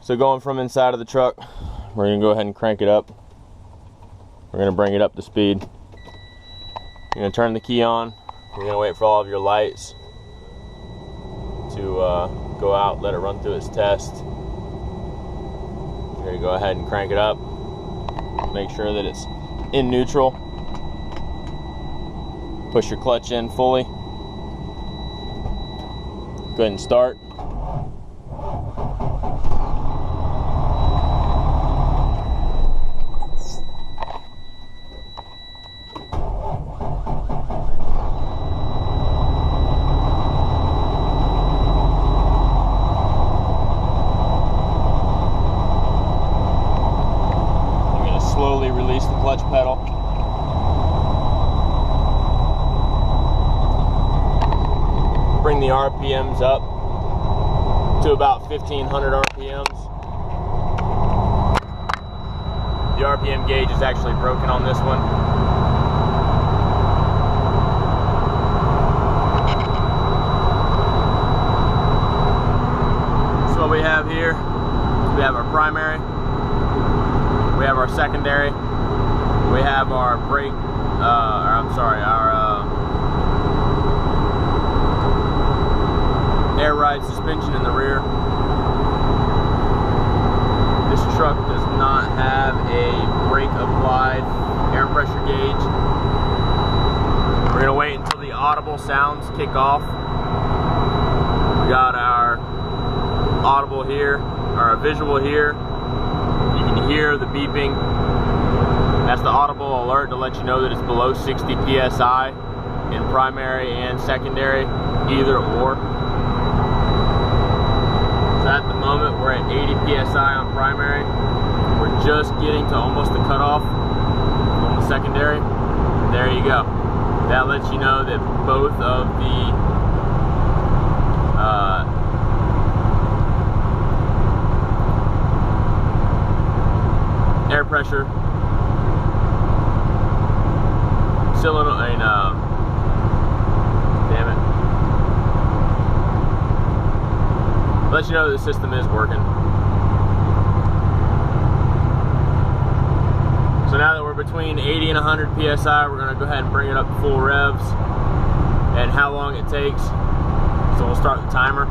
So going from inside of the truck, we're gonna go ahead and crank it up. We're gonna bring it up to speed. You're gonna turn the key on. You're gonna wait for all of your lights to go out, let it run through its test. You're gonna go ahead and crank it up. Make sure that it's in neutral. Push your clutch in fully. Go ahead and start. Slowly release the clutch pedal. Bring the RPMs up to about 1500 RPMs. The RPM gauge is actually broken on this one. So what we have here, we have our primary. We have our secondary, we have our brake, our air ride suspension in the rear. This truck does not have a brake applied air pressure gauge. We're gonna wait until the audible sounds kick off. We got our audible here, our visual here. You can hear the beeping. That's the audible alert to let you know that it's below 60 psi in primary and secondary, either or. So at the moment we're at 80 psi on primary. We're just getting to almost the cutoff on the secondary. There you go. That lets you know that both of the air pressure solenoid, damn it, lets you know the system is working. So now that we're between 80 and 100 psi, we're going to go ahead and bring it up to full revs, and how long it takes. So we'll start the timer.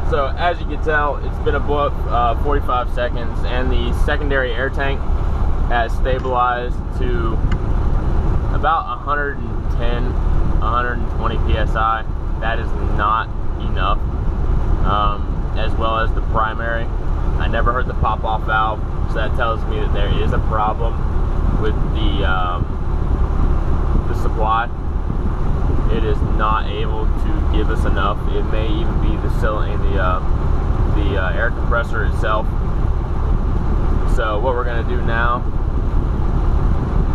So as you can tell, it's been above 45 seconds, and the secondary air tank has stabilized to about 110, 120 psi. That is not enough, as well as the primary. I never heard the pop-off valve, so that tells me that there is a problem with the supply. It is not able to give us enough. It may even be the air compressor itself. So what we're going to do now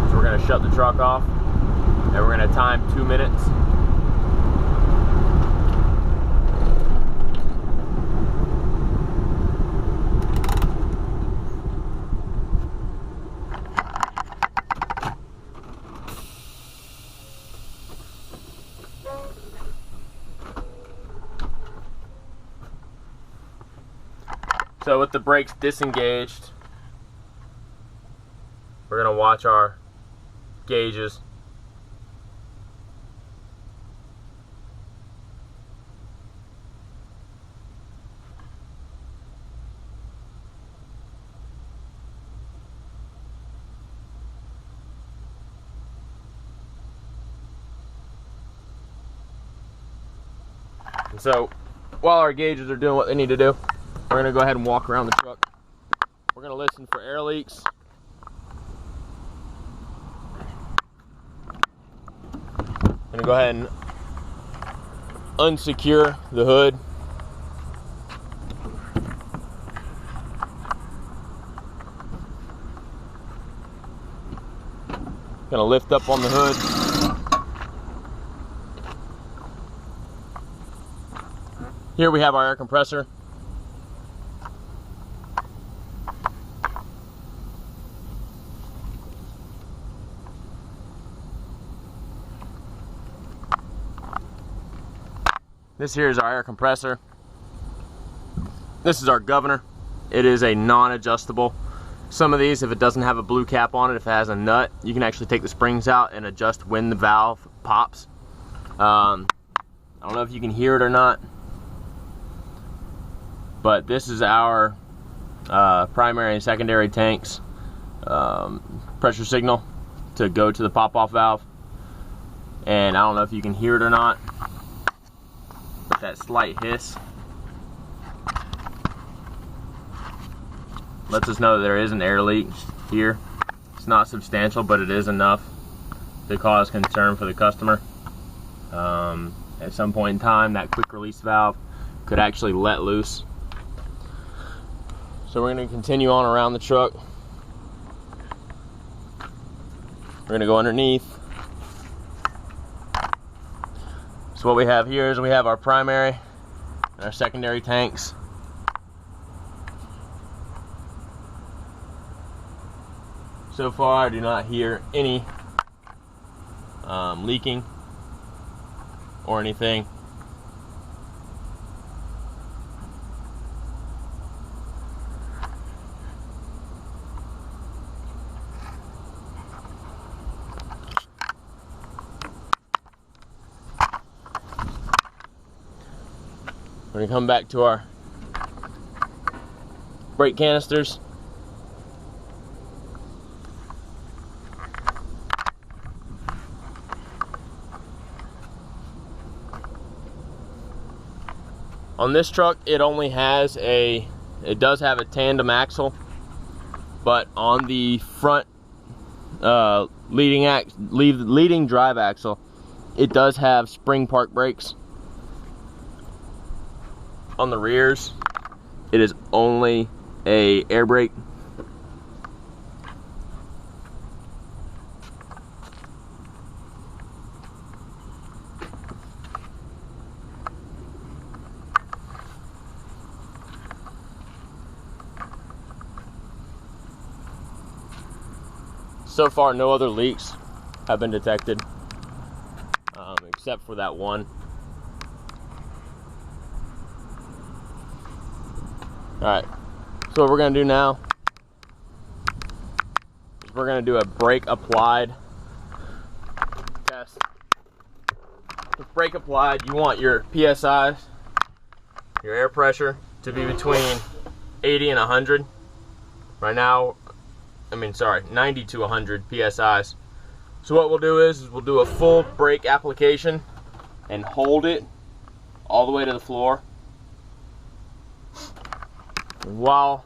is we're going to shut the truck off, and we're going to time 2 minutes. So with the brakes disengaged, we're going to watch our gauges. And so while our gauges are doing what they need to do, we're going to go ahead and walk around the truck. We're going to listen for air leaks. I'm going to go ahead and unsecure the hood. Going to lift up on the hood. Here we have our air compressor. This here is our air compressor. This is our governor. It is a non-adjustable. Some of these, if it doesn't have a blue cap on it, if it has a nut, you can actually take the springs out and adjust when the valve pops. I don't know if you can hear it or not, but this is our primary and secondary tanks pressure signal to go to the pop-off valve. And I don't know if you can hear it or not, but that slight hiss lets us know that there is an air leak here. It's not substantial, but it is enough to cause concern for the customer. At some point in time, that quick release valve could actually let loose. So we're going to continue on around the truck. We're going to go underneath. So what we have here is we have our primary and our secondary tanks. So far, I do not hear any leaking or anything. We're going to come back to our brake canisters. On this truck, it only has it does have a tandem axle, but on the front leading drive axle, it does have spring park brakes. On the rears, it is only a air brake. So far, no other leaks have been detected, except for that one. Alright, so what we're going to do now is we're going to do a brake applied test. With brake applied, you want your PSI, your air pressure, to be between 80 and 100. Right now, 90 to 100 PSIs. So what we'll do is we'll do a full brake application and hold it all the way to the floor. While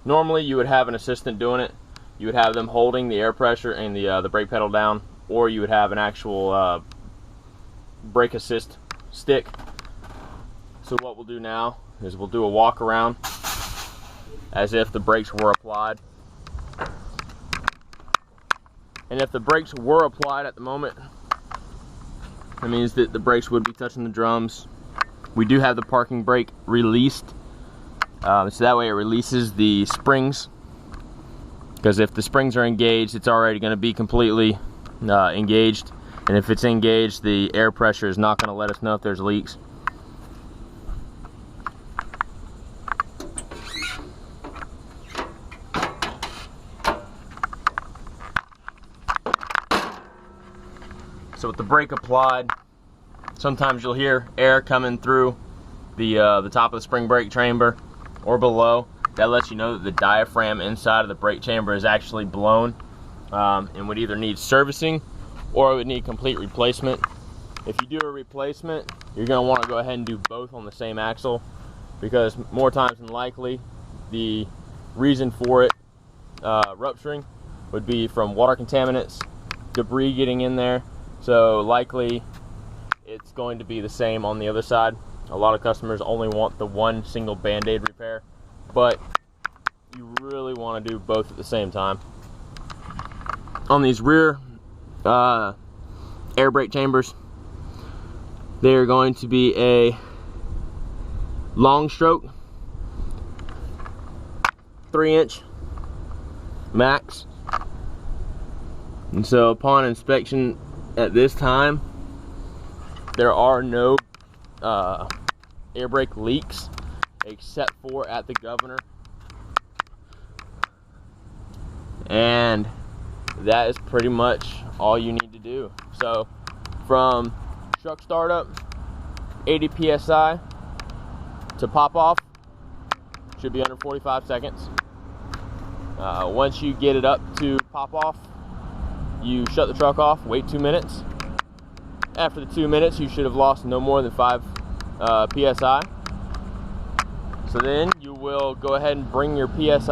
normally you would have an assistant doing it, you would have them holding the air pressure and the brake pedal down, or you would have an actual brake assist stick. So what we'll do now is we'll do a walk around as if the brakes were applied. And if the brakes were applied at the moment, that means that the brakes would be touching the drums. We do have the parking brake released, so that way it releases the springs, because if the springs are engaged, it's already going to be completely engaged, and if it's engaged, the air pressure is not going to let us know if there's leaks. So with the brake applied, sometimes you'll hear air coming through the top of the spring brake chamber or below. That lets you know that the diaphragm inside of the brake chamber is actually blown and would either need servicing or it would need complete replacement. If you do a replacement, you're going to want to go ahead and do both on the same axle, because more times than likely the reason for it rupturing would be from water contaminants, debris getting in there. So likely it's going to be the same on the other side. A lot of customers only want the one single band-aid repair, but you really want to do both at the same time. On these rear air brake chambers, they're going to be a long stroke, 3-inch max. And so upon inspection at this time, there are no air brake leaks except for at the governor, and that is pretty much all you need to do. So from truck startup, 80 psi to pop off should be under 45 seconds. Once you get it up to pop off, you shut the truck off, wait 2 minutes. After the 2 minutes, you should have lost no more than 5 psi. So then you will go ahead and bring your psi